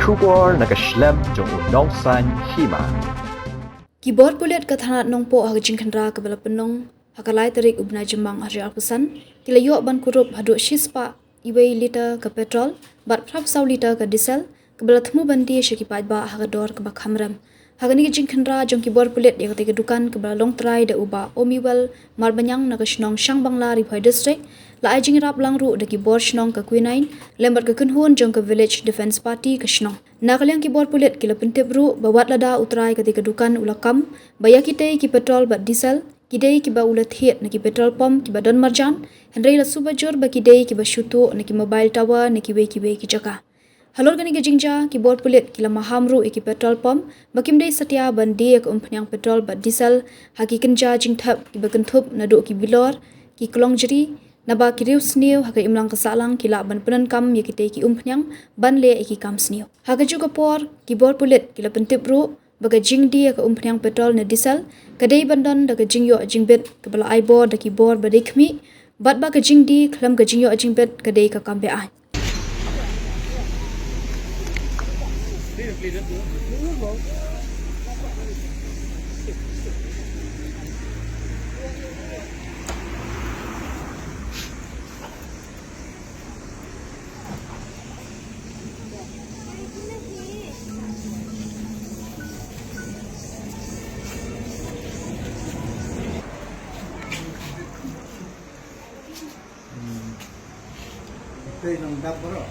Shubor nakaslem jong unong san Hima. Keyboard Pulit kathanat nongpo hagajing khandra kabala penong hakalai tarik ubna jemang hari alpusan kilayo ban Kurup hadu shispa iwei Litar ke Petrol bat prap saw Litar ke diesel kabala thmu bandi syakipaj ba hagador ke bakhamram hagani jing khandra jong Keyboard Pulit ya ketika Dukan kabala long try da uba omiwal marbanyang nakashnong shang bangla riphai district la ajing rap langru da Keyboard shnong ke Quinine lembat ke kunhun jong ke village defense party ke shnong nakaliang Keyboard Pulit kila pentibru bawat lada utrai ketika Dukan ulakam baya kitei ki Petrol bat diesel kidei ki ba ulat hiat na ki petrol pump ki ba don marjan hendrai la Suba jor ba kidei ki ba syutu na ki mobile tower na ki wei ki jaka halor gani ke jingja Keyboard Pulit kila mahamru ki petrol pump bakim dei setia bandi ek umpanyang petrol bat diesel haki kenja jingthap ki ba kentup na do ki bilor ki kolong jeri na ba ki riu sniu haka imlang kasalang kila ban penan kam ya kitei ki umpanyang ban le ki kam sniu haka juga por Keyboard Pulit kila pentibru baga jing dia ke umpanyang petrol na diesel kadai bandan daga jing yo jingbet kebala aibor da keyboard badai khmi bat ba ka jing di khlam ka jing yo jingbet kadai ka kambe ai Ito yung dap ko ro.